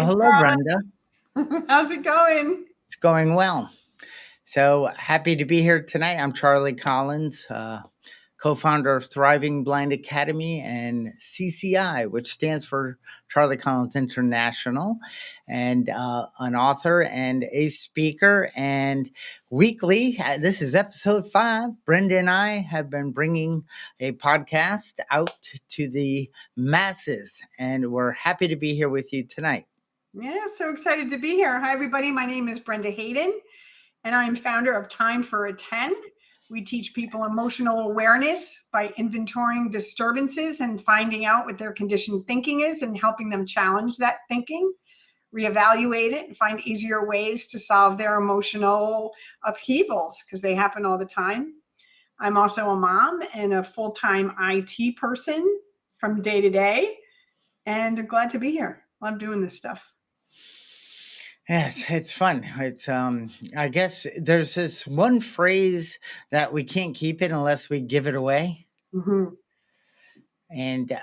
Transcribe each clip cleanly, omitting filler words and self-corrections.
hello, Brenda. How's it going? It's going well. So happy to be here tonight. I'm Charlie Collins, co founder of Thriving Blind Academy and CCI, which stands for Charlie Collins International, and an author and a speaker. And weekly, this is episode 5. Brenda and I have been bringing a podcast out to the masses, and we're happy to be here with you tonight. Yeah, so excited to be here. Hi, everybody. My name is Brenda Hayden, and I'm founder of Time for Attend. We teach people emotional awareness by inventorying disturbances and finding out what their conditioned thinking is and helping them challenge that thinking, reevaluate it, and find easier ways to solve their emotional upheavals because they happen all the time. I'm also a mom and a full-time IT person from day to day, and I'm glad to be here. Love doing this stuff. Yes, it's fun. It's I guess there's this one phrase that we can't keep it unless we give it away. Mm-hmm. And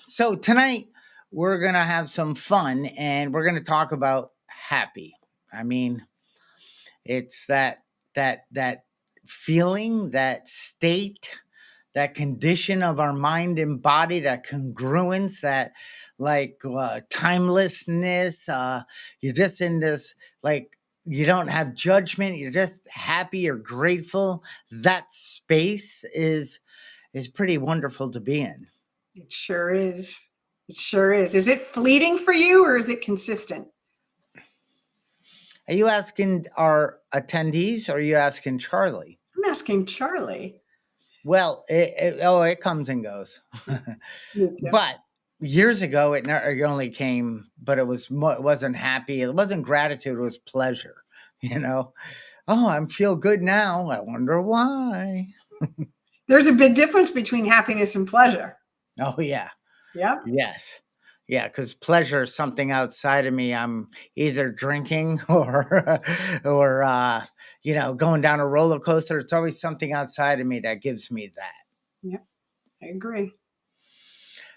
so tonight we're gonna have some fun and we're gonna talk about happy. I mean, it's that feeling, that state, that condition of our mind and body, that congruence, that timelessness. You're just in this, like, you don't have judgment. You're just happy or grateful. That space is pretty wonderful to be in. It sure is. It sure is. Is it fleeting for you or is it consistent? Are you asking our attendees or are you asking Charlie? I'm asking Charlie. Well, it comes and goes. But years ago, it only came, but it wasn't happy. It wasn't gratitude. It was pleasure. Oh, I feel good now. I wonder why. There's a big difference between happiness and pleasure. Oh, yeah. Yeah. Yes. Yeah, because pleasure is something outside of me. I'm either drinking or going down a roller coaster. It's always something outside of me that gives me that. Yeah, I agree.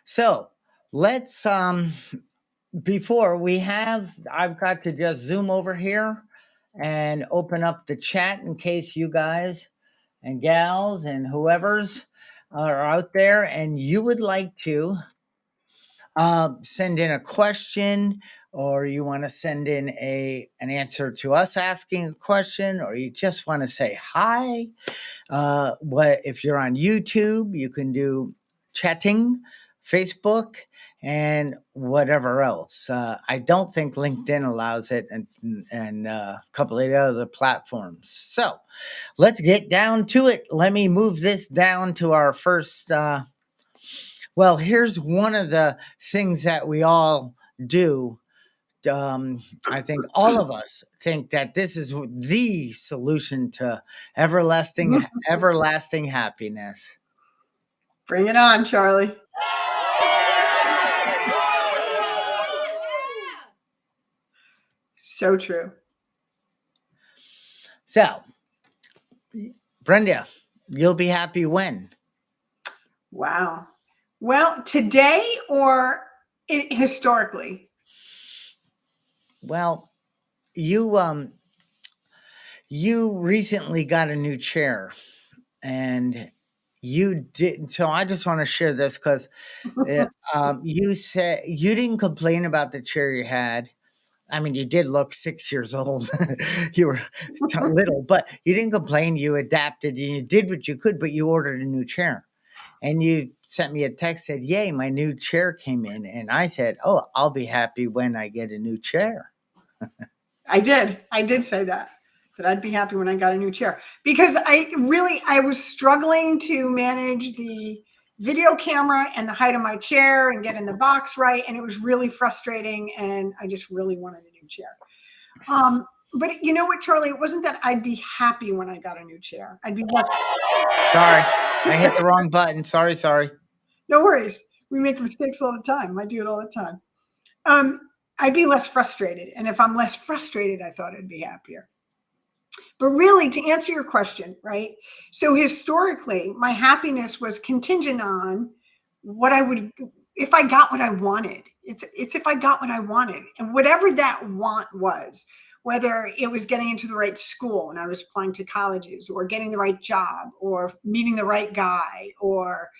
So let's I've got to just zoom over here and open up the chat in case you guys and gals and whoever's are out there and you would like to send in a question, or you want to send in an answer to us asking a question, or you just want to say hi. What if you're on YouTube, you can do chatting, Facebook, and whatever else. I don't think LinkedIn allows it, and a couple of other platforms. So let's get down to it. Let me move this down to our first. Well, here's one of the things that we all do. I think all of us think that this is the solution to everlasting happiness. Bring it on, Charlie. So true. So, Brenda, you'll be happy when? Wow. Well, today or historically? Well, you recently got a new chair, and you did. So I just want to share this because you said you didn't complain about the chair you had. I mean, you did look 6 years old. You were little, but you didn't complain. You adapted and you did what you could, but you ordered a new chair. And you sent me a text, said, yay, my new chair came in. And I said, oh, I'll be happy when I get a new chair. I did say that I'd be happy when I got a new chair, because I was struggling to manage the video camera and the height of my chair and getting the box right. And it was really frustrating. And I just really wanted a new chair. But you know what, Charlie, it wasn't that I'd be happy when I got a new chair. I'd be lucky. Sorry, I hit the wrong button. Sorry. No worries. We make mistakes all the time. I do it all the time. I'd be less frustrated. And if I'm less frustrated, I thought I'd be happier. But really, to answer your question, right? So historically, my happiness was contingent on what I would if I got what I wanted. It's if I got what I wanted, and whatever that want was, whether it was getting into the right school and I was applying to colleges, or getting the right job, or meeting the right guy, or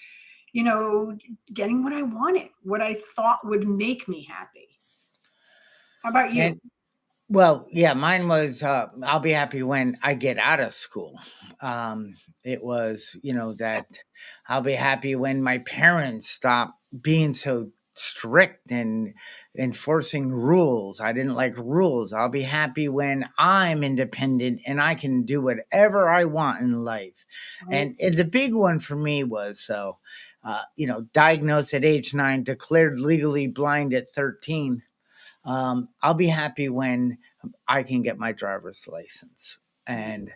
getting what I wanted, what I thought would make me happy. How about you? And well, yeah, mine was I'll be happy when I get out of school. It was, that I'll be happy when my parents stop being so strict and enforcing rules. I didn't like rules. I'll be happy when I'm independent and I can do whatever I want in life. Right. And the big one for me was diagnosed at age 9, declared legally blind at 13. I'll be happy when I can get my driver's license, and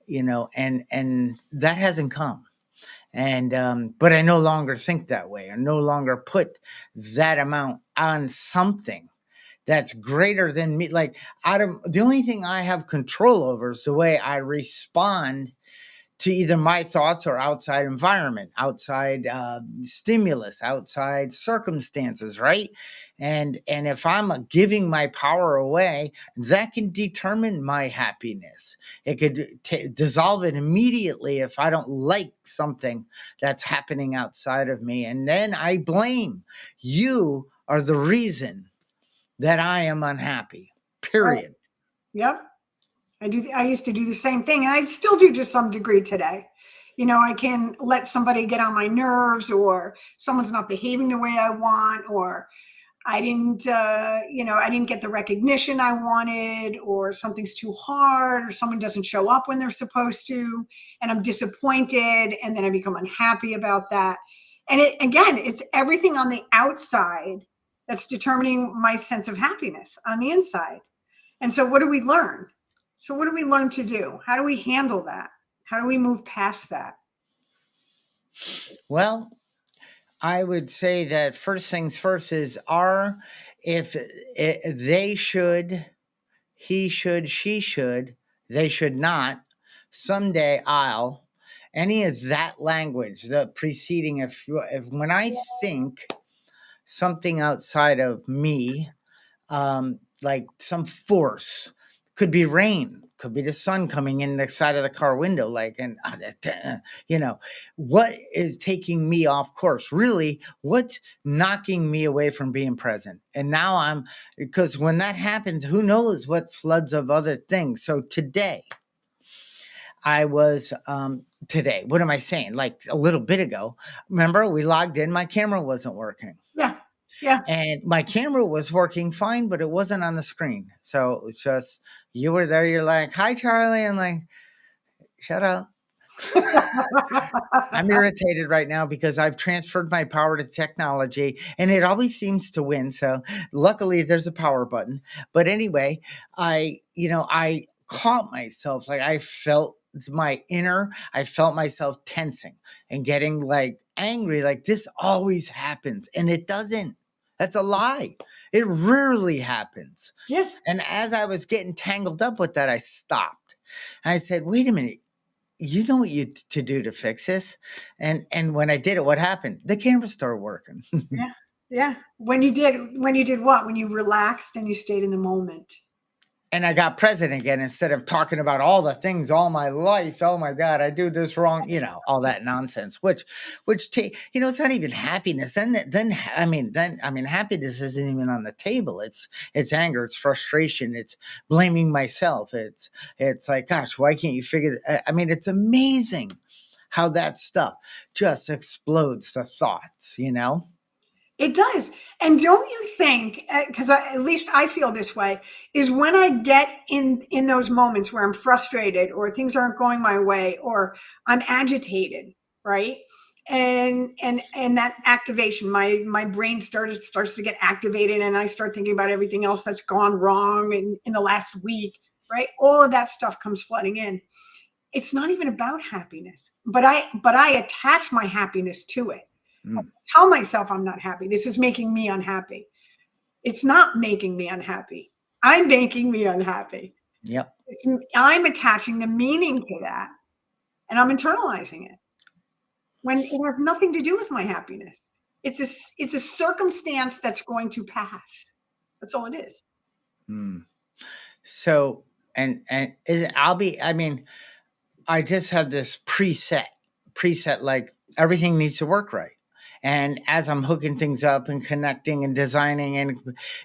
and that hasn't come. And but I no longer think that way. I no longer put that amount on something that's greater than me. Like, out of the only thing I have control over is the way I respond to either my thoughts or outside environment, outside stimulus, outside circumstances, right? And if I'm giving my power away, that can determine my happiness. It could dissolve it immediately if I don't like something that's happening outside of me, and then I blame you are the reason that I am unhappy. Right. Period. Yep. I used to do the same thing, and I still do to some degree today. I can let somebody get on my nerves, or someone's not behaving the way I want, or I didn't get the recognition I wanted, or something's too hard, or someone doesn't show up when they're supposed to, and I'm disappointed, and then I become unhappy about that. And it's everything on the outside that's determining my sense of happiness on the inside. And so what do we learn? So what do we learn to do? How do we handle that? How do we move past that? Well, I would say that first things first is are if they should, he should, she should, they should not, someday I'll, any of that language, the preceding, if when I think something outside of me, like some force, could be rain, could be the sun coming in the side of the car window, like, and what is taking me off course, really, what's knocking me away from being present. And now because when that happens, who knows what floods of other things. So today I was today, what am I saying, like a little bit ago, remember we logged in, my camera wasn't working. Yeah. Yeah. And my camera was working fine, but it wasn't on the screen. So it was just, you were there, you're like, hi, Charlie. And like, shut up. I'm irritated right now because I've transferred my power to technology and it always seems to win. So luckily there's a power button. But anyway, I caught myself, like I felt myself tensing and getting like angry, like this always happens. And it doesn't. That's a lie. It rarely happens. Yeah. And as I was getting tangled up with that, I stopped. I said, wait a minute, you know what you to do to fix this? And when I did it, what happened? The camera started working. Yeah. Yeah. When you did what? When you relaxed and you stayed in the moment. And I got present again instead of talking about all the things all my life. Oh my God, I do this wrong, all that nonsense, which it's not even happiness. Then happiness isn't even on the table. It's anger, it's frustration, it's blaming myself. It's like, gosh, why can't you figure it's amazing how that stuff just explodes the thoughts. It does. And don't you think, because at least I feel this way, is when I get in those moments where I'm frustrated, or things aren't going my way, or I'm agitated, right? And that activation, my brain starts to get activated, and I start thinking about everything else that's gone wrong in the last week, right? All of that stuff comes flooding in. It's not even about happiness, but I attach my happiness to it. Mm. Tell myself I'm not happy. This is making me unhappy. It's not making me unhappy. I'm making me unhappy. Yep. I'm attaching the meaning to that, and I'm internalizing it when it has nothing to do with my happiness. It's a circumstance that's going to pass. That's all it is. Hmm. So, I mean, I just have this preset, like everything needs to work right. And as I'm hooking things up and connecting and designing, and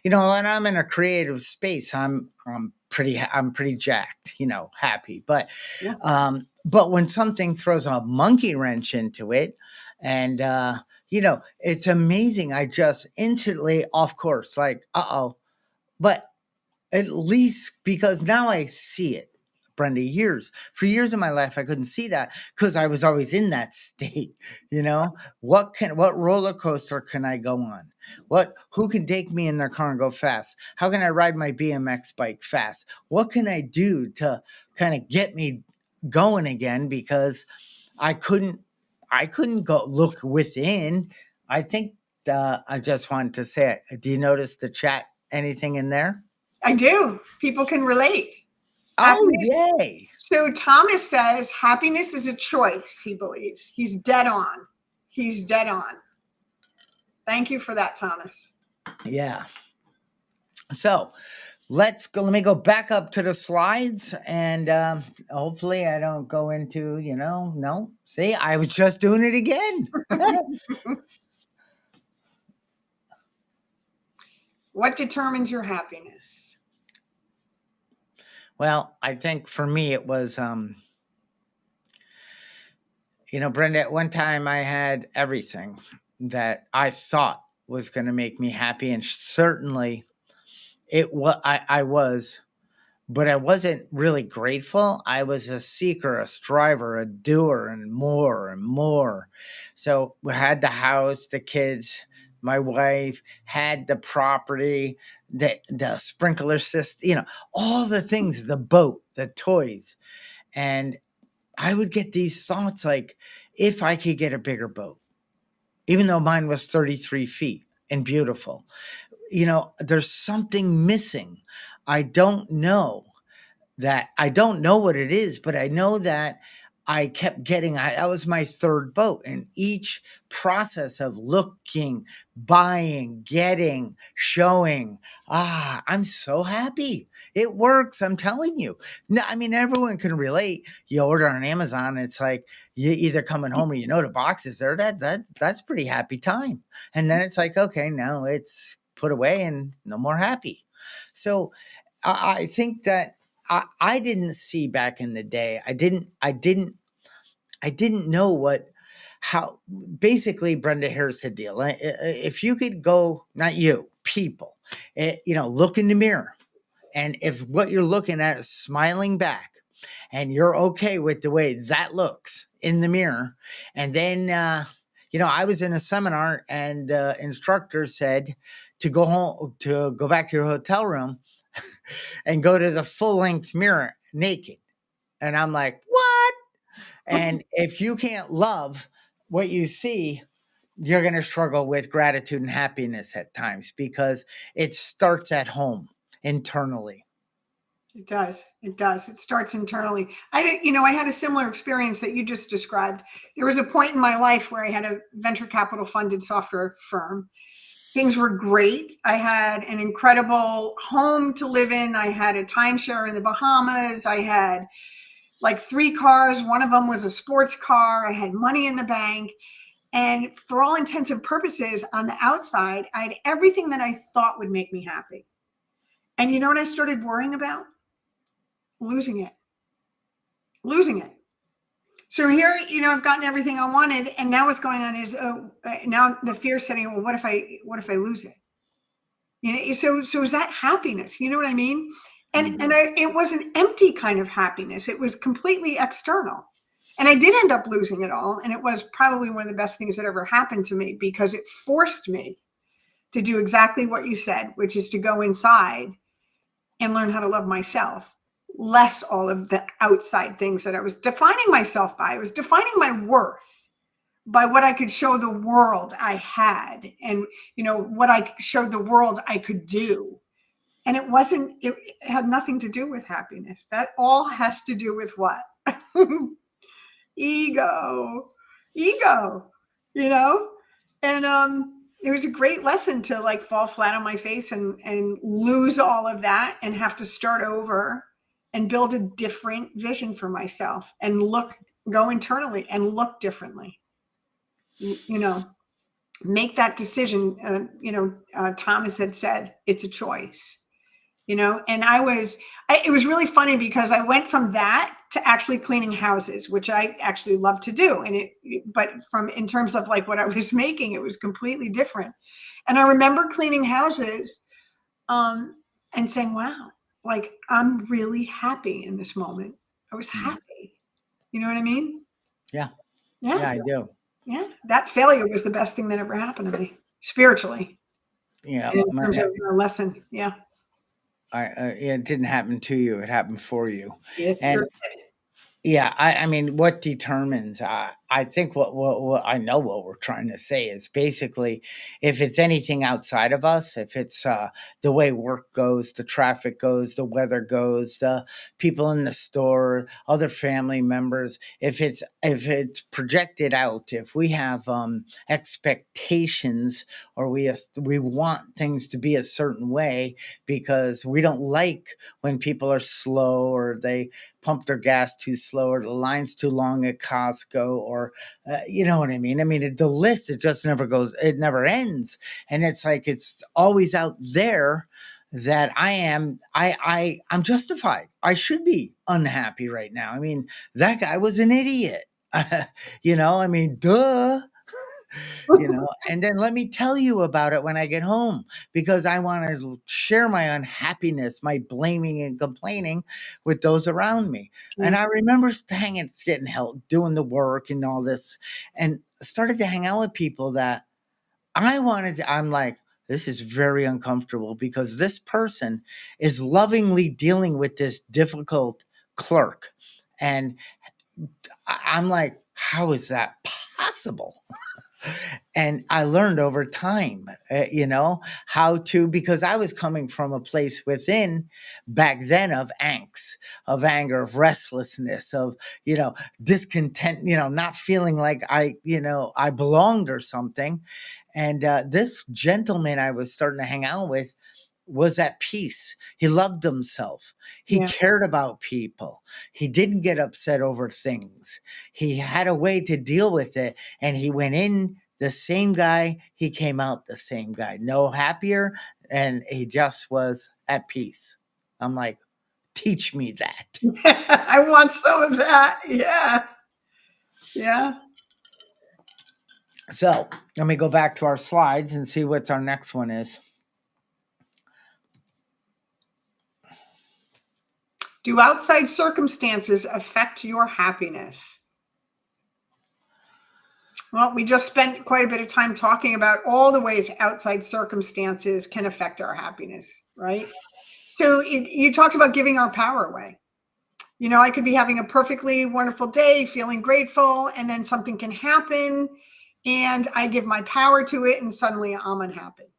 when I'm in a creative space, I'm pretty jacked, happy. Yeah. But when something throws a monkey wrench into it, and it's amazing. I just instantly off course, like, uh-oh. But at least because now I see it, Brenda, for years in my life, I couldn't see that because I was always in that state. What roller coaster can I go on? Who can take me in their car and go fast? How can I ride my BMX bike fast? What can I do to kind of get me going again? Because I couldn't, I couldn't go look within. I think I just wanted to say, do you notice the chat? Anything in there? I do. People can relate. Oh, Happiness. yay. So Thomas says happiness is a choice, he believes. He's dead on. He's dead on. Thank you for that, Thomas. Yeah. So let's go. Let me go back up to the slides, and hopefully I don't go into, no. See, I was just doing it again. What determines your happiness? Well, I think for me it was, Brenda, at one time I had everything that I thought was going to make me happy, and certainly I was, but I wasn't really grateful. I was a seeker, a striver, a doer, and more and more. So we had the house, the kids, my wife, had the property, the sprinkler system, all the things, the boat, the toys. And I would get these thoughts like, if I could get a bigger boat, even though mine was 33 feet and beautiful, there's something missing. I don't know what it is, but I know that I kept getting, that was my third boat. And each process of looking, buying, getting, showing, I'm so happy. It works. I'm telling you. No, I mean, everyone can relate. You order on Amazon, it's like you either coming home or the box is there. That's pretty happy time. And then it's like, okay, now it's put away and no more happy. So I think that I didn't see back in the day. I didn't know how basically, Brenda, here's the deal. If you could go, not you, people, look in the mirror, and if what you're looking at is smiling back and you're okay with the way that looks in the mirror, and then, I was in a seminar and the instructor said to go home, to go back to your hotel room and go to the full length mirror naked. And I'm like, what? And if you can't love what you see, you're going to struggle with gratitude and happiness at times because it starts at home internally. It does. It does. It starts internally. I had a similar experience that you just described. There was a point in my life where I had a venture capital funded software firm. Things were great. I had an incredible home to live in. I had a timeshare in the Bahamas. I had like 3 cars. One of them was a sports car. I had money in the bank. And for all intents and purposes, on the outside, I had everything that I thought would make me happy. And you know what I started worrying about? Losing it. So here, I've gotten everything I wanted, and now what's going on is, now the fear setting. Well, what if I lose it? So is that happiness? You know what I mean? And it was an empty kind of happiness. It was completely external, and I did end up losing it all. And it was probably one of the best things that ever happened to me because it forced me to do exactly what you said, which is to go inside and learn how to love myself. Less all of the outside things that I was defining myself by. I was defining my worth by what I could show the world I had and, what I showed the world I could do. And it had nothing to do with happiness. That all has to do with what? Ego, you know? And it was a great lesson to like fall flat on my face and lose all of that and have to start over and build a different vision for myself and go internally and look differently. You know, make that decision. Thomas had said it's a choice. And it was really funny because I went from that to actually cleaning houses, which I actually love to do. But in terms of like what I was making, it was completely different. And I remember cleaning houses, and saying, wow, like I'm really happy in this moment. I was happy. You know what I mean? Yeah. Yeah. Yeah, I do. Yeah. That failure was the best thing that ever happened to me spiritually. Yeah. In terms of a lesson. Yeah. It didn't happen to you. It happened for you. It And sure yeah, I mean, what determines? I think what I know what we're trying to say is basically, if it's anything outside of us, if it's the way work goes, the traffic goes, the weather goes, the people in the store, other family members, if it's projected out, if we have expectations, or we want things to be a certain way because we don't like when people are slow, or they pump their gas too slow, or the line's too long at Costco, or you know what I mean? I mean, the list, it just never goes, it never ends. And it's like, it's always out there that I'm justified. I should be unhappy right now. I mean, that guy was an idiot. I mean, duh. And then let me tell you about it when I get home, because I want to share my unhappiness, my blaming and complaining with those around me. And I remember getting help, doing the work and all this, and started to hang out with people that I'm like, this is very uncomfortable because this person is lovingly dealing with this difficult clerk. And I'm like, how is that possible? And I learned over time, how to, because I was coming from a place within back then of angst, of anger, of restlessness, of, discontent, not feeling like I belonged or something. And this gentleman I was starting to hang out with was at peace. He loved himself. He Yeah. cared about people. He didn't get upset over things. He had a way to deal with it. And he went in the same guy. He came out the same guy. No happier. And he just was at peace. I'm like, teach me that. I want some of that. Yeah. Yeah. So let me go back to our slides and see what our next one is. Do outside circumstances affect your happiness? Well, we just spent quite a bit of time talking about all the ways outside circumstances can affect our happiness, right? So you talked about giving our power away. I could be having a perfectly wonderful day, feeling grateful, and then something can happen and I give my power to it and suddenly I'm unhappy.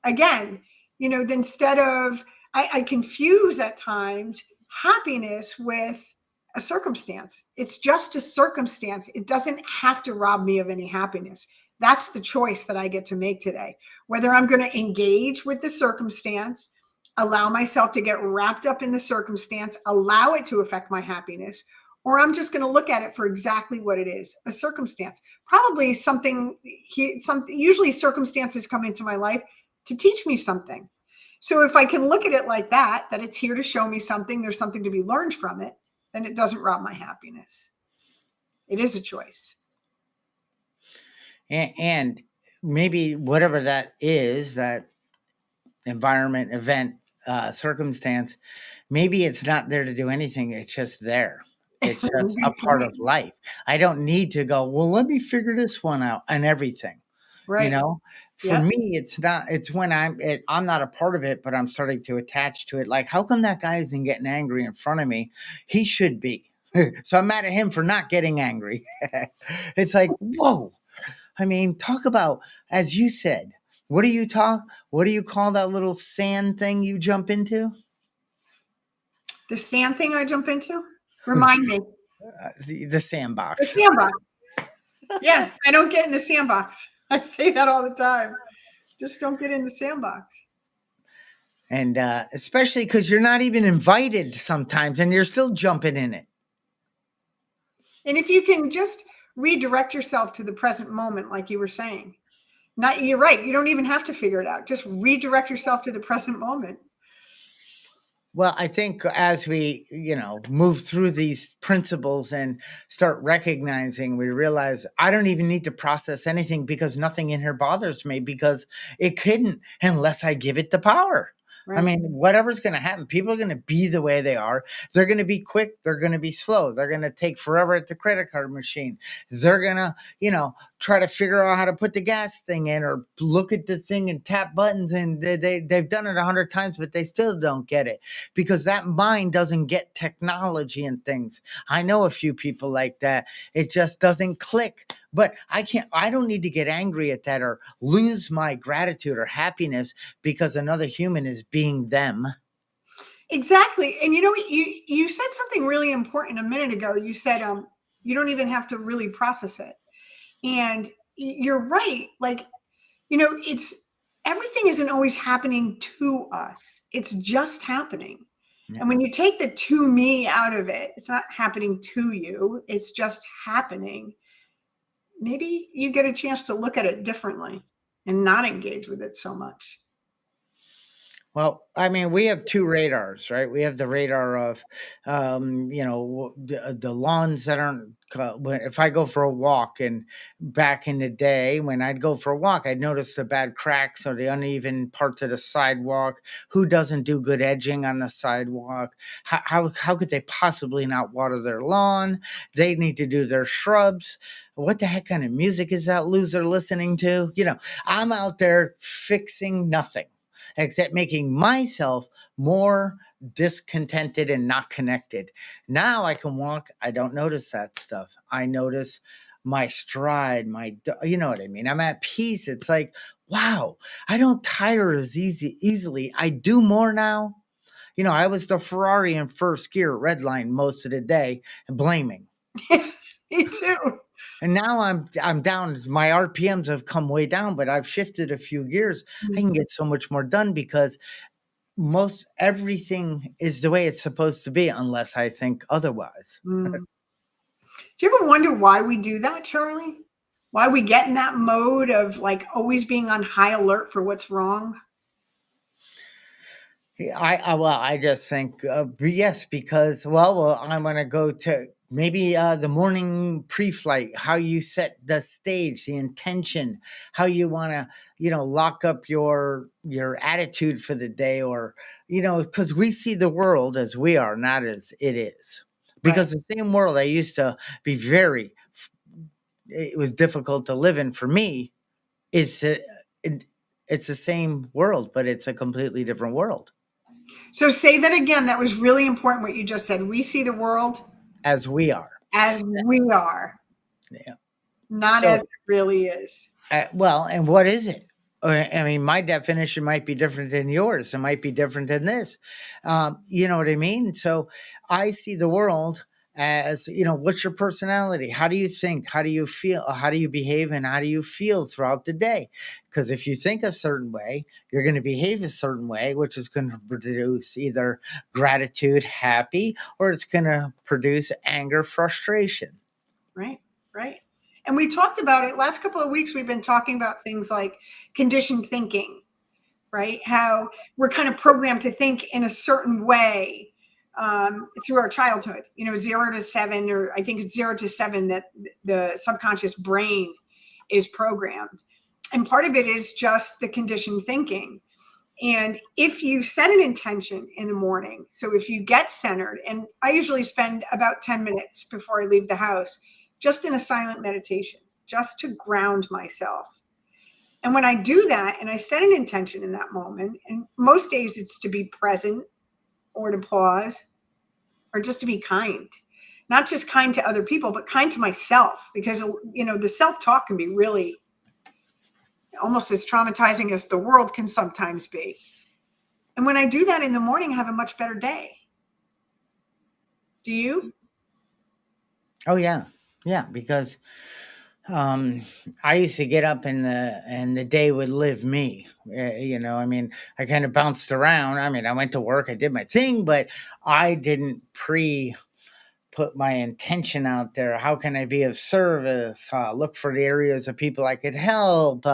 Again, instead of, I confuse at times happiness with a circumstance. It's just a circumstance. It doesn't have to rob me of any happiness. That's the choice that I get to make today. Whether I'm going to engage with the circumstance, allow myself to get wrapped up in the circumstance, allow it to affect my happiness, or I'm just going to look at it for exactly what it is, a circumstance. Probably usually circumstances come into my life to teach me something. So if I can look at it like that it's here to show me something, there's something to be learned from it, then it doesn't rob my happiness. It is a choice. And maybe whatever that is, that environment, event, circumstance, maybe it's not there to do anything. It's just there. It's just a part of life. I don't need to go, well, let me figure this one out and everything. Right. For me, it's when I'm not a part of it, but I'm starting to attach to it. Like, how come that guy isn't getting angry in front of me? He should be. So I'm mad at him for not getting angry. It's like, whoa. I mean, talk about, as you said, what do you call that little sand thing you jump into? The sand thing I jump into? Remind me. The sandbox. The sandbox. Yeah, I don't get in the sandbox. I say that all the time. Just don't get in the sandbox. And especially because you're not even invited sometimes and you're still jumping in it. And if you can just redirect yourself to the present moment, like you were saying, not, you're right. You don't even have to figure it out. Just redirect yourself to the present moment. Well, I think as we, move through these principles and start recognizing, we realize I don't even need to process anything because nothing in here bothers me because it couldn't unless I give it the power. I Right. mean, whatever's going to happen, people are going to be the way they are. They're going to be quick. They're going to be slow. They're going to take forever at the credit card machine. They're going to, try to figure out how to put the gas thing in or look at the thing and tap buttons. And they've done it 100 times, but they still don't get it because that mind doesn't get technology and things. I know a few people like that. It just doesn't click. But I don't need to get angry at that or lose my gratitude or happiness because another human is being them. Exactly. And you said something really important a minute ago. You said you don't even have to really process it. And you're right. Like, it's everything isn't always happening to us. It's just happening. Yeah. And when you take the to me out of it, it's not happening to you. It's just happening. Maybe you get a chance to look at it differently and not engage with it so much. Well, I mean, we have two radars, right? We have the radar of, the lawns that aren't. If I go for a walk, and back in the day when I'd go for a walk, I'd notice the bad cracks or the uneven parts of the sidewalk. Who doesn't do good edging on the sidewalk? How could they possibly not water their lawn? They need to do their shrubs. What the heck kind of music is that loser listening to? I'm out there fixing nothing except making myself more discontented and not connected. Now I can walk. I don't notice that stuff. I notice my stride, you know what I mean? I'm at peace. It's like, wow, I don't tire as easily. I do more now. I was the Ferrari in first gear, red line most of the day, and blaming. Me too. And now I'm down. My RPMs have come way down, but I've shifted a few gears. I can get so much more done because most everything is the way it's supposed to be unless I think otherwise. Mm. Do you ever wonder why we do that, Charlie? Why we get in that mode of like always being on high alert for what's wrong? I just think yes, because I'm gonna go to maybe the morning pre-flight, how you set the stage, the intention, how you want to lock up your attitude for the day, or because we see the world as we are, not as it is. Right. Because the same world I used to be it was difficult to live in for me. Is it's the same world, but it's a completely different world So say that again. That was really important what you just said. We see the world as we are. as we are, Yeah. not So, as it really is. and what is it? I mean, my definition might be different than yours. It might be different than this. You know what I mean? So I see the world as, what's your personality? How do you think? How do you feel? How do you behave? And how do you feel throughout the day? Because if you think a certain way, you're going to behave a certain way, which is going to produce either gratitude, happy, or it's going to produce anger, frustration. Right. Right. And we talked about it last couple of weeks. We've been talking about things like conditioned thinking, right? How we're kind of programmed to think in a certain way through our childhood, 0 to 7, or I think it's 0 to 7 that the subconscious brain is programmed. And part of it is just the conditioned thinking. And if you set an intention in the morning, so if you get centered, and I usually spend about 10 minutes before I leave the house, just in a silent meditation, just to ground myself. And when I do that and I set an intention in that moment, and most days it's to be present or to pause or just to be kind, not just kind to other people, but kind to myself, because, the self-talk can be really almost as traumatizing as the world can sometimes be. And when I do that in the morning, I have a much better day. Do you? Oh, yeah. Yeah. Because um, I used to get up and the day would live me. I mean, I kind of bounced around. I mean, I went to work, I did my thing, but I didn't pre put my intention out there. How can I be of service? Look for the areas of people I could help,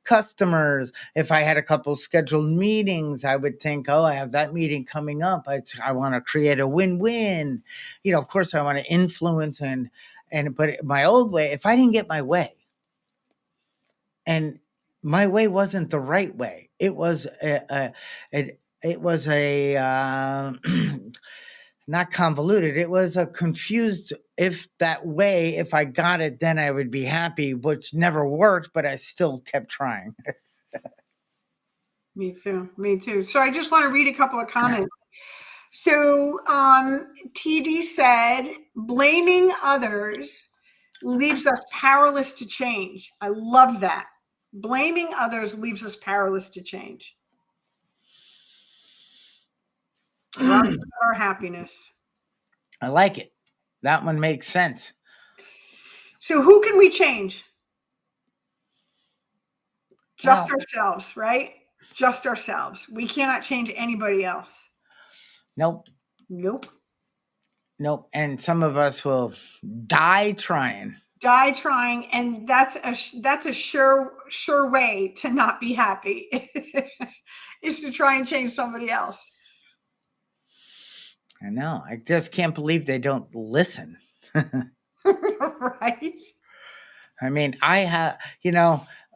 customers. If I had a couple scheduled meetings, I would think, oh, I have that meeting coming up. I want to create a win-win. Of course, I want to influence but my old way, if I didn't get my way, and my way wasn't the right way, it was a not convoluted. It was a confused, if that way, if I got it, then I would be happy, which never worked, but I still kept trying. Me too. Me too. So I just want to read a couple of comments. So TD said, blaming others leaves us powerless to change. I love that. Blaming others leaves us powerless to change. Robs our happiness. I like it. That one makes sense. So who can we change? Just Well, ourselves, right? Just ourselves. We cannot change anybody else. nope. Nope. Nope. And some of us will die trying. Die trying, and that's a sure way to not be happy is to try and change somebody else. I know. I just can't believe they don't listen. Right? I mean,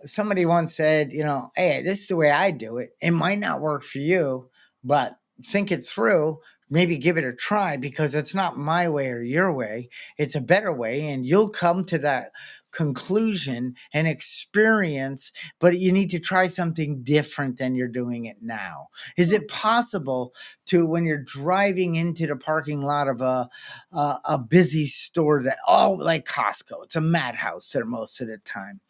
somebody once said, hey, this is the way I do it. It might not work for you, but think it through. Maybe give it a try, because it's not my way or your way. It's a better way. And you'll come to that conclusion and experience, but you need to try something different than you're doing it now. Is it possible to, when you're driving into the parking lot of a busy store like Costco, it's a madhouse there most of the time,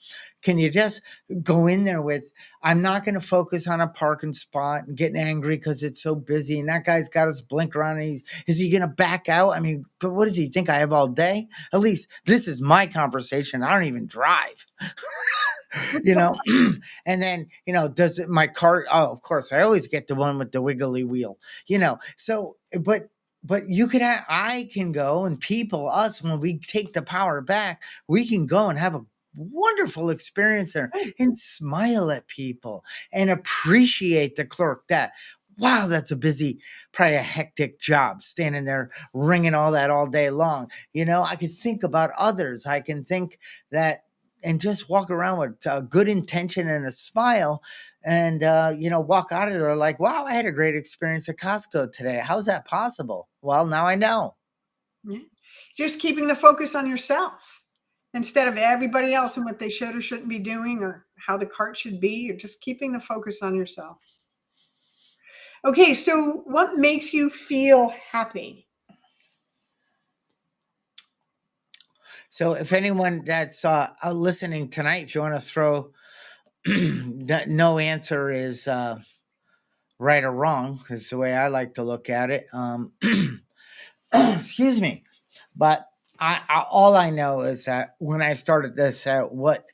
can you just go in there with, I'm not going to focus on a parking spot and getting angry because it's so busy and that guy's got his blinker on and is he going to back out? I mean, what does he think I have all day? At least this is my conversation. I don't even drive. And then, does it, my car, oh, of course, I always get the one with the wiggly wheel, so, but I can go, and us, when we take the power back, we can go and have a wonderful experience there and smile at people and appreciate the clerk that, wow, that's a busy, probably a hectic job, standing there ringing all that all day long. I could think about others. I can think that, and just walk around with a good intention and a smile, and walk out of there like, wow, I had a great experience at Costco today. How's that possible? Well, now I know. Yeah. Just keeping the focus on yourself instead of everybody else and what they should or shouldn't be doing or how the cart should be. You're just keeping the focus on yourself. Okay, so what makes you feel happy? So if anyone that's listening tonight, if you want to throw, no answer is right or wrong, because the way I like to look at it. Excuse me. But all I know is that when I started this out, what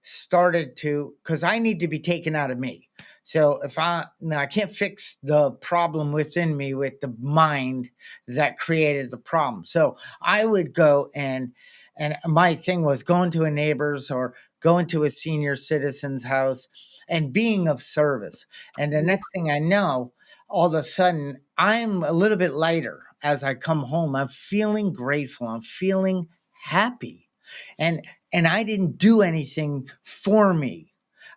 started to, because I need to be taken out of me. So if I can't fix the problem within me with the mind that created the problem. So I would go and my thing was going to a neighbor's or going to a senior citizen's house and being of service. And the next thing I know, all of a sudden, I'm a little bit lighter as I come home. I'm feeling grateful. I'm feeling happy. And I didn't do anything for me.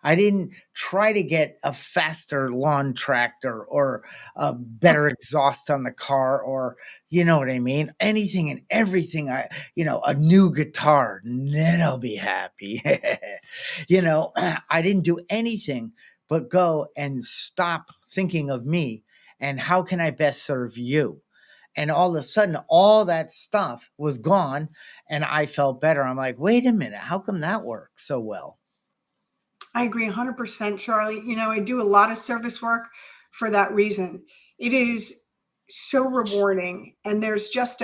I didn't try to get a faster lawn tractor or a better exhaust on the car, or you know what I mean? Anything and everything. A new guitar, and then I'll be happy. I didn't do anything but go and stop thinking of me and how can I best serve you. And all of a sudden, all that stuff was gone and I felt better. I'm like, wait a minute, how come that works so well? I agree 100%, Charlie. I do a lot of service work for that reason. It is so rewarding. And there's just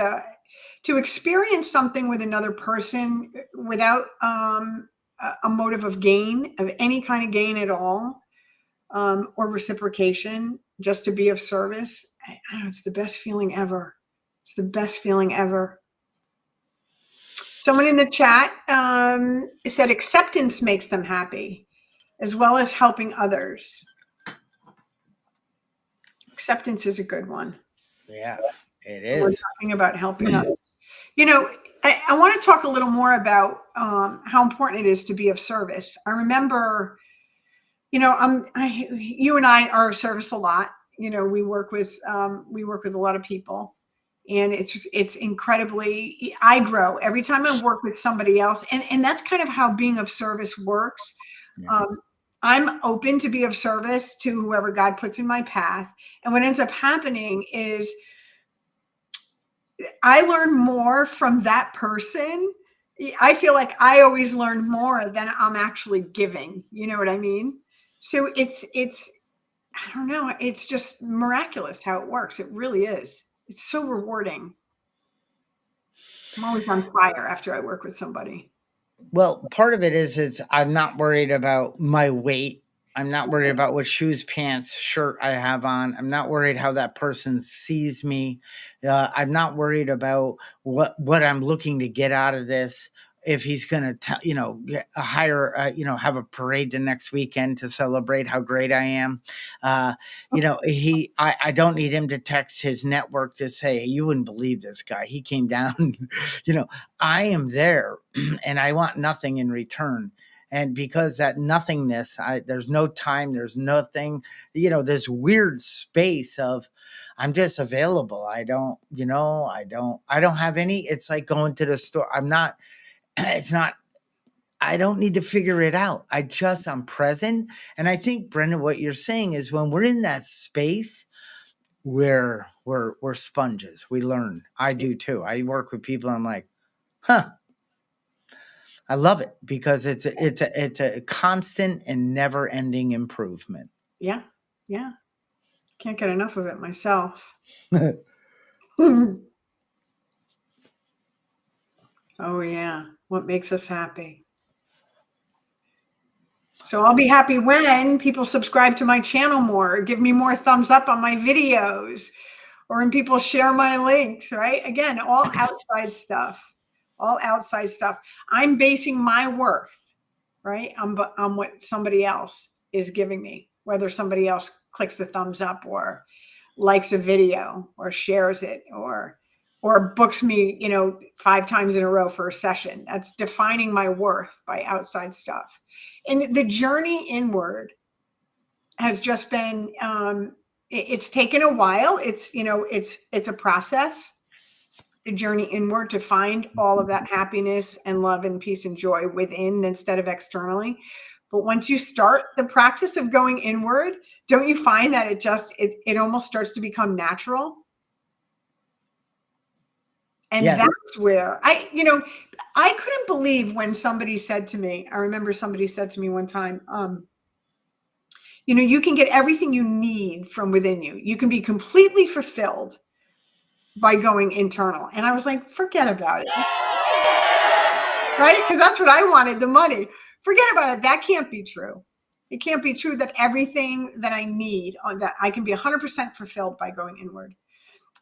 to experience something with another person without a motive of gain, of any kind of gain at all, or reciprocation, just to be of service. I don't know, it's the best feeling ever. It's the best feeling ever. Someone in the chat said acceptance makes them happy, as well as helping others. Acceptance is a good one. Yeah, it We're is. talking about helping others. You know, I want to talk a little more about how important it is to be of service. I remember, you know, you and I are of service a lot. You know, we work with a lot of people, and it's incredibly. I grow every time I work with somebody else, and that's kind of how being of service works. Yeah. I'm open to be of service to whoever God puts in my path, and what ends up happening is I learn more from that person. I feel like I always learn more than I'm actually giving. You know what I mean? So it's I don't know, it's just miraculous how it works. It really is. It's so rewarding. I'm always on fire after I work with somebody. Well, part of it is I'm not worried about my weight. I'm not worried about what shoes, pants, shirt I have on. I'm not worried how that person sees me. I'm not worried about what I'm looking to get out of this. If he's going to, have a parade the next weekend to celebrate how great I am, I don't need him to text his network to say, you wouldn't believe this guy. He came down, I am there and I want nothing in return. And because that nothingness, there's no time, there's nothing, this weird space of I'm just available. I don't have any, it's like going to the store. It's not, I don't need to figure it out. I'm present. And I think, Brenda, what you're saying is when we're in that space, we're sponges. We learn. I do too. I work with people. I'm like, huh. I love it because it's a constant and never ending improvement. Yeah. Yeah. Can't get enough of it myself. Oh yeah. What makes us happy? So I'll be happy when people subscribe to my channel more, give me more thumbs up on my videos, or when people share my links, right? Again, all outside stuff, all outside stuff. I'm basing my worth, right, on what somebody else is giving me, whether somebody else clicks the thumbs up or likes a video or shares it or books me, 5 times in a row for a session. That's defining my worth by outside stuff. And the journey inward has just been, it's taken a while. It's a process, the journey inward to find all of that happiness and love and peace and joy within instead of externally. But once you start the practice of going inward, don't you find that it almost starts to become natural? And Yeah. that's where I couldn't believe when somebody said to me, I remember somebody said to me one time, you can get everything you need from within you. You can be completely fulfilled by going internal. And I was like, forget about it. Right? Because that's what I wanted, the money. Forget about it. That can't be true. It can't be true that everything that I need, that I can be 100% fulfilled by going inward.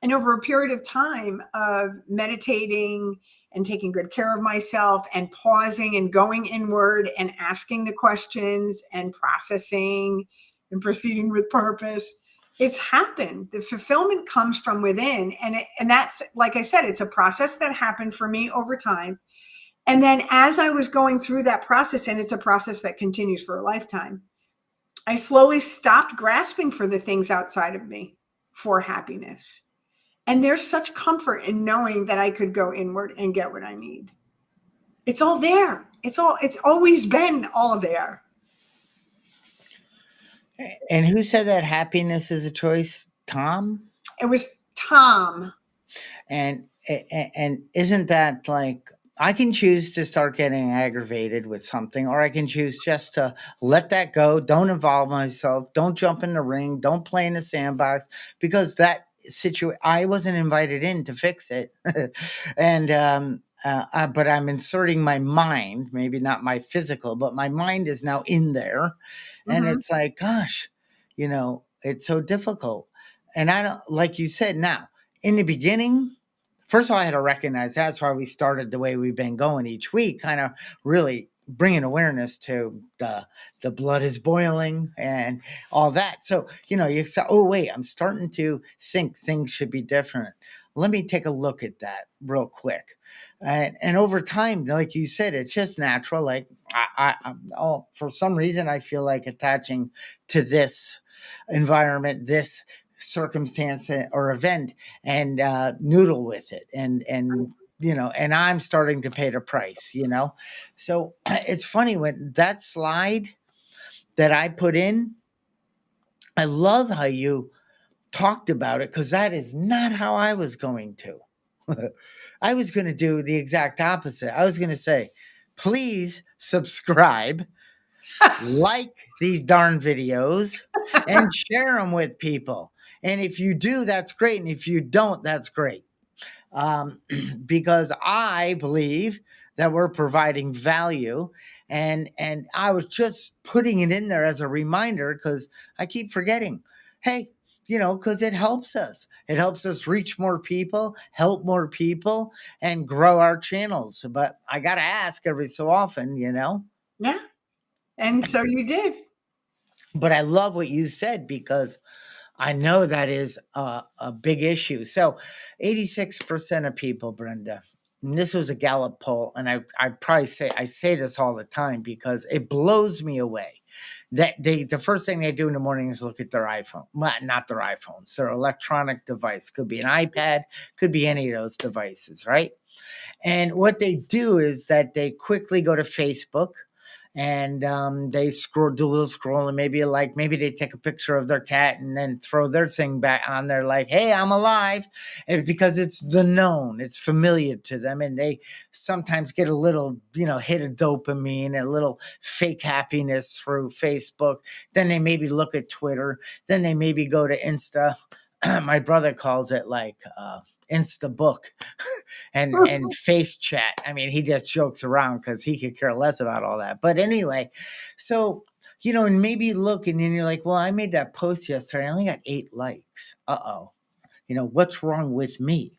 And over a period of time of meditating and taking good care of myself and pausing and going inward and asking the questions and processing and proceeding with purpose, it's happened. The fulfillment comes from within. And that's, like I said, it's a process that happened for me over time. And then as I was going through that process, and it's a process that continues for a lifetime, I slowly stopped grasping for the things outside of me for happiness. And there's such comfort in knowing that I could go inward and get what I need. It's all there. It's always been all there. And who said that happiness is a choice? Tom? It was Tom. And isn't that like, I can choose to start getting aggravated with something, or I can choose just to let that go. Don't involve myself. Don't jump in the ring. Don't play in the sandbox, because that I wasn't invited in to fix it. And but I'm inserting my mind, maybe not my physical, but my mind is now in there. And Mm-hmm. it's like, gosh, it's so difficult. And I don't, like you said, now in the beginning, first of all, I had to recognize that's why we started the way we've been going each week, kind of really bringing awareness to the blood is boiling and all that. So, you say, oh, wait, I'm starting to think things should be different. Let me take a look at that real quick. And over time, like you said, it's just natural. Like, for some reason, I feel like attaching to this environment, this circumstance or event, and noodle with it, and I'm starting to pay the price. So it's funny when that slide that I put in, I love how you talked about it, because that is not how I was going to. I was going to do the exact opposite. I was going to say, please subscribe, like these darn videos, and share them with people. And if you do, that's great. And if you don't, that's great. Um, because I believe that we're providing value, and I was just putting it in there as a reminder, because I keep forgetting. Hey, because it helps us. It helps us reach more people, help more people, and grow our channels. But I got to ask every so often. Yeah. And so you did. But I love what you said, because I know that is a big issue. So 86% of people, Brenda, and this was a Gallup poll, and I probably say this all the time because it blows me away that the first thing they do in the morning is look at their iPhone. Well, not their iPhones, their electronic device. Could be an iPad, could be any of those devices, right? And what they do is that they quickly go to Facebook, and they do a little scroll, and maybe they take a picture of their cat and then throw their thing back on there, like, hey, I'm alive. And because it's the known, it's familiar to them, and they sometimes get a little hit of dopamine, a little fake happiness through Facebook. Then they maybe look at Twitter, then they maybe go to Insta. My brother calls it like Insta book and face chat. I mean, he just jokes around because he could care less about all that. But anyway, so and maybe look, and then you're like, well, I made that post yesterday. I only got 8 likes. Uh-oh. What's wrong with me?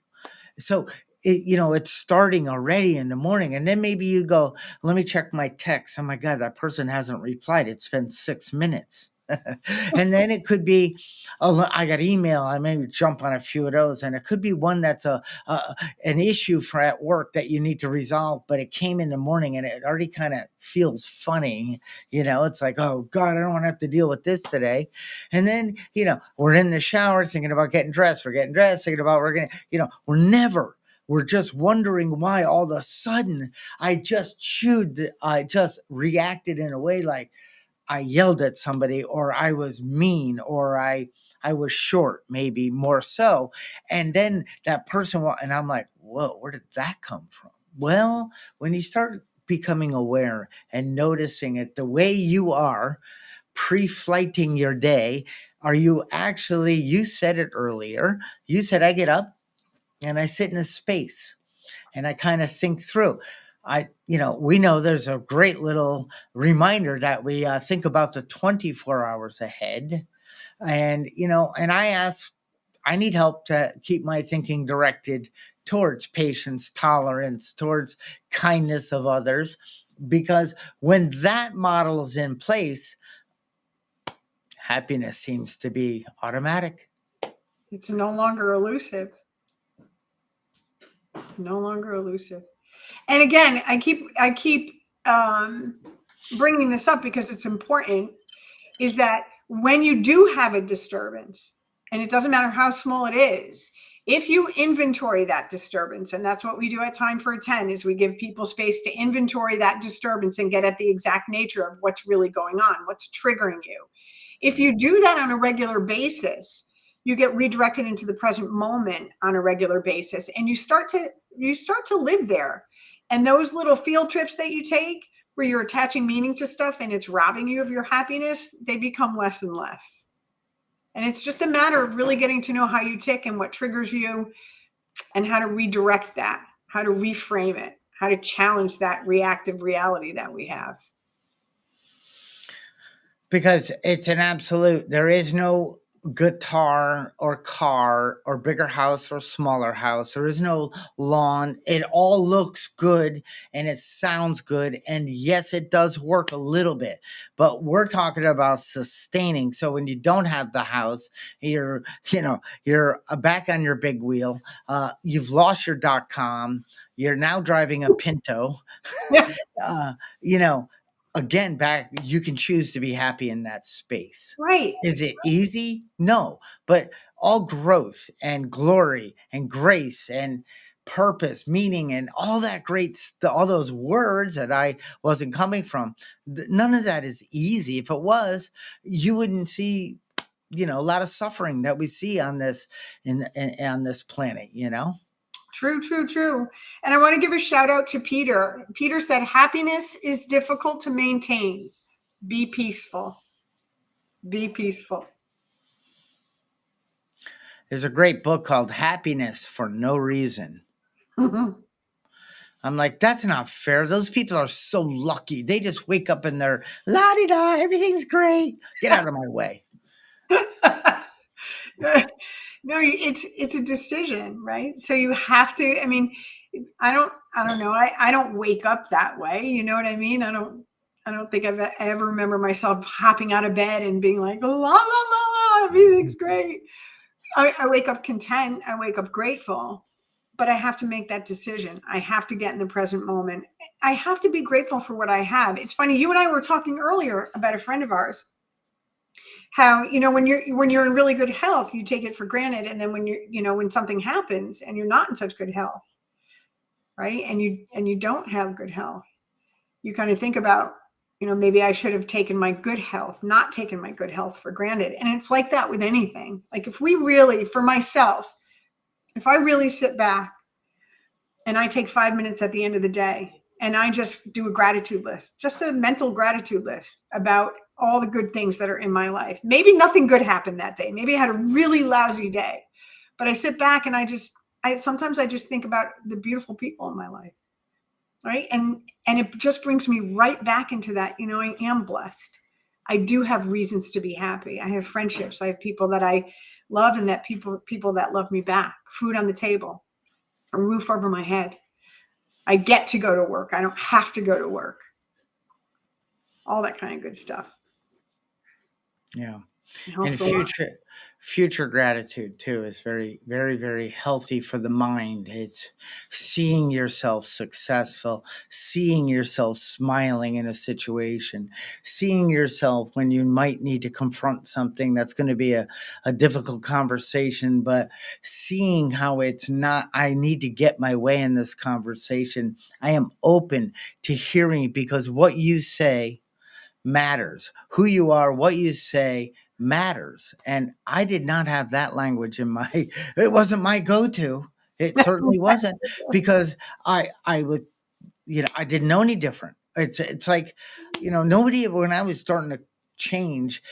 So it's starting already in the morning. And then maybe you go, let me check my text. Oh my God, that person hasn't replied. It's been 6 minutes. And then it could be, oh, I got email. I maybe jump on a few of those, and it could be one that's an issue for at work that you need to resolve, but it came in the morning and it already kind of feels funny. It's like, oh God, I don't want to have to deal with this today. And then we're in the shower thinking about getting dressed. We're getting dressed, thinking about we're just wondering why all of a sudden I just reacted in a way like I yelled at somebody, or I was mean, or I was short, maybe more so. And then that person, and I'm like, whoa, where did that come from? Well, when you start becoming aware and noticing it the way you are, pre-flighting your day, you said it earlier, you said, I get up and I sit in a space and I kind of think through. We know there's a great little reminder that we think about the 24 hours ahead. And I need help to keep my thinking directed towards patience, tolerance, towards kindness of others, because when that model is in place, happiness seems to be automatic. It's no longer elusive. It's no longer elusive. And again, I keep bringing this up because it's important, is that when you do have a disturbance, and it doesn't matter how small it is, if you inventory that disturbance, and that's what we do at Time for a 10, is we give people space to inventory that disturbance and get at the exact nature of what's really going on, what's triggering you. If you do that on a regular basis, you get redirected into the present moment on a regular basis, and you start to live there. And those little field trips that you take where you're attaching meaning to stuff and it's robbing you of your happiness, they become less and less. And it's just a matter of really getting to know how you tick and what triggers you and how to redirect that, how to reframe it, how to challenge that reactive reality that we have. Because it's an absolute, there is no guitar or car or bigger house or smaller house. There is no lawn. It all looks good and it sounds good. And yes, it does work a little bit, but we're talking about sustaining. So when you don't have the house, you're back on your big wheel. You've lost your .com. You're now driving a Pinto. uh, you know, again, back, you can choose to be happy in that space. Right. Is it easy? No, but all growth and glory and grace and purpose, meaning, and all that great all those words that I wasn't coming from, none of that is easy. If it was, you wouldn't see, a lot of suffering that we see on this on this planet. True, true, true. And I want to give a shout out to Peter. Peter said, happiness is difficult to maintain. Be peaceful. Be peaceful. There's a great book called Happiness for No Reason. I'm like, that's not fair. Those people are so lucky. They just wake up and they're la-di-da, everything's great. Get out of my way. No, it's a decision, right? So you have to, I mean, I don't know. I don't wake up that way. You know what I mean? I don't think I ever remember myself hopping out of bed and being like, la, la, la, la, everything's great. I wake up content. I wake up grateful, but I have to make that decision. I have to get in the present moment. I have to be grateful for what I have. It's funny. You and I were talking earlier about a friend of ours, how, when you're in really good health, you take it for granted. And then when something happens and you're not in such good health, right. And you don't have good health, you kind of think about, maybe I should have taken my good health, not taken my good health for granted. And it's like that with anything. Like if we really, for myself, if I really sit back and I take 5 minutes at the end of the day and I just do a gratitude list, just a mental gratitude list about all the good things that are in my life. Maybe nothing good happened that day. Maybe I had a really lousy day, but I sit back and sometimes I just think about the beautiful people in my life. Right. And it just brings me right back into that, I am blessed. I do have reasons to be happy. I have friendships. I have people that I love and that people that love me back, food on the table, a roof over my head. I get to go to work. I don't have to go to work. All that kind of good stuff. Yeah. And future gratitude too is very, very, very healthy for the mind. It's seeing yourself successful, seeing yourself smiling in a situation, seeing yourself when you might need to confront something that's going to be a difficult conversation, but seeing how it's not, I need to get my way in this conversation. I am open to hearing, because what you say matters. Who you are, what you say matters. And I did not have that language it wasn't my go-to. It certainly wasn't, because I would, I didn't know any different. It's like, nobody, when I was starting to change,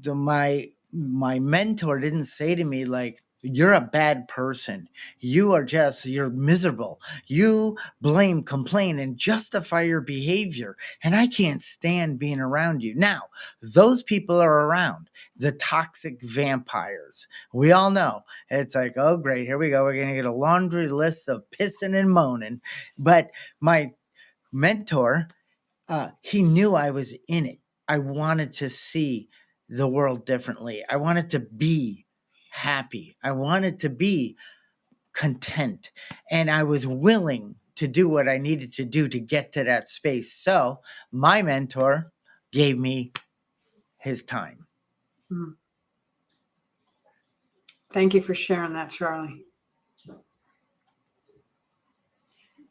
my mentor didn't say to me like, you're a bad person. You're miserable. You blame, complain, and justify your behavior. And I can't stand being around you. Now, those people are around, the toxic vampires. We all know. It's like, oh, great. Here we go. We're going to get a laundry list of pissing and moaning. But my mentor, he knew I was in it. I wanted to see the world differently. I wanted to be happy. I wanted to be content, and I was willing to do what I needed to do to get to that space. So my mentor gave me his time. Thank you for sharing that, Charlie.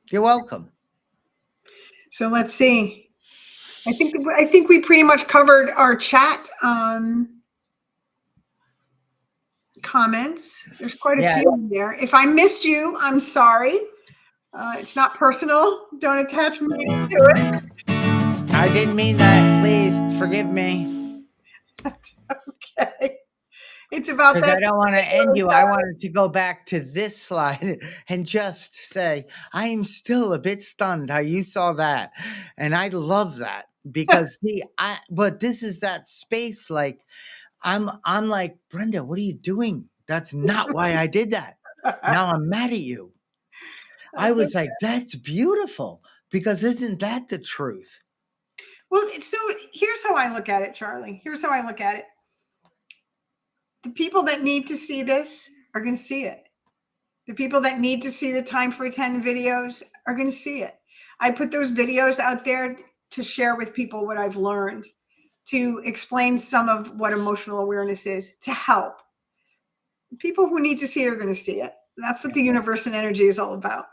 You're welcome. So let's see. I think we pretty much covered our chat comments. There's quite a few in there. If I missed you, I'm sorry. It's not personal. Don't attach me to it. I didn't mean that. Please forgive me. That's okay. It's about Because that. I don't want to end you. I wanted to go back to this slide and just say, I am still a bit stunned how you saw that. And I love that because but this is that space. Like I'm like, Brenda, what are you doing? That's not why I did that. Now I'm mad at you. I That's was like, that's beautiful because isn't that the truth? Well, so here's how I look at it, Charlie. Here's how I look at it. The people that need to see this are going to see it. The people that need to see the Time for 10 videos are going to see it. I put those videos out there to share with people what I've learned, to explain some of what emotional awareness is, to help. People who need to see it are going to see it. That's what the universe and energy is all about.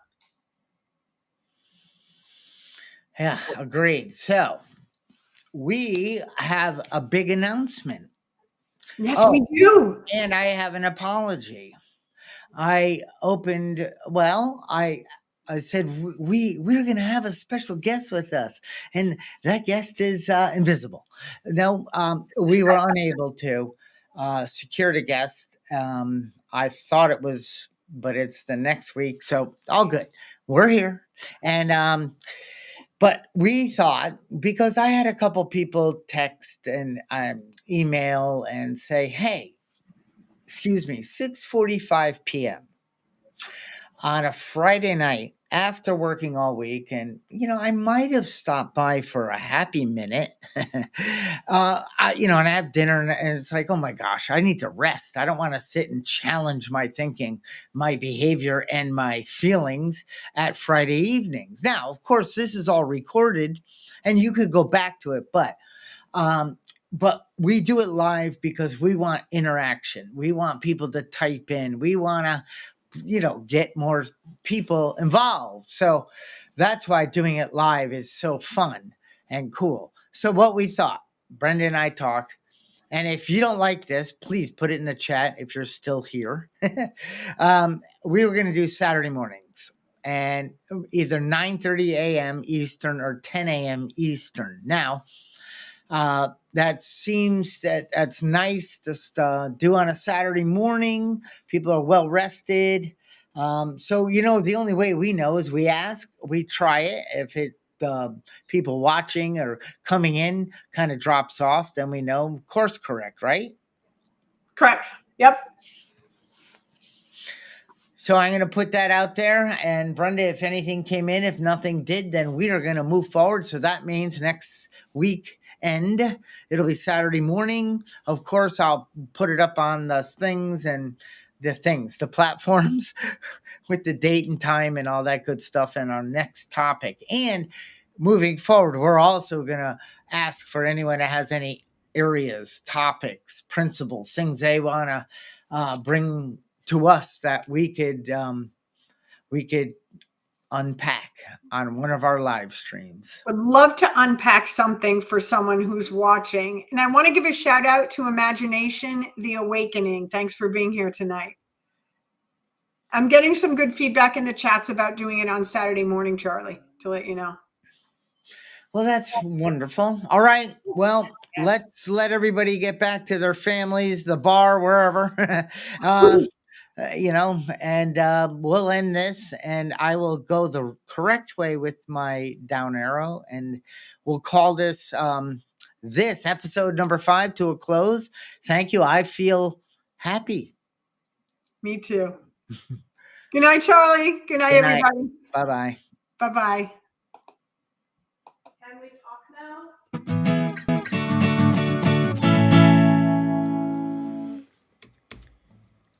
Yeah, agreed. So we have a big announcement. Yes, we do. And I have an apology. I opened, well, I said we're going to have a special guest with us, and that guest is invisible. No, we were unable to secure the guest. I thought it was, but it's the next week, so all good. We're here, and but we thought because I had a couple people text and email and say, "Hey, excuse me, 6:45 p.m." on a Friday night after working all week. And, I might have stopped by for a happy minute, and I have dinner and it's like, oh my gosh, I need to rest. I don't want to sit and challenge my thinking, my behavior, and my feelings at Friday evenings. Now, of course, this is all recorded and you could go back to it, but we do it live because we want interaction. We want people to type in. We want to get more people involved. So that's why doing it live is so fun and cool. So what we thought, Brenda and I talked, and if you don't like this, please put it in the chat if you're still here. We were going to do Saturday mornings and either 9:30 a.m. Eastern or 10 a.m. Eastern. Now, that's nice to do on a Saturday morning. People are well rested. So the only way we know is we ask, we try it. If people watching or coming in kind of drops off, then we know course correct, right? Correct. Yep. So I'm going to put that out there. And Brenda, if anything came in, if nothing did, then we are going to move forward. So that means next week end, it'll be Saturday morning. Of course, I'll put it up on the platforms with the date and time and all that good stuff and our next topic. And moving forward, we're also going to ask for anyone that has any areas, topics, principles, things they want to bring to us that we could unpack on one of our live streams. Would love to unpack something for someone who's watching. And I want to give a shout out to Imagination, The Awakening. Thanks for being here tonight. I'm getting some good feedback in the chats about doing it on Saturday morning, Charlie, to let you know. Well, that's wonderful. All right. Well, let's let everybody get back to their families, the bar, wherever. And we'll end this and I will go the correct way with my down arrow and we'll call this this episode number 5 to a close. Thank you. I feel happy. Me too. Good night, Charlie. Good night, everybody. Bye-bye. Bye-bye.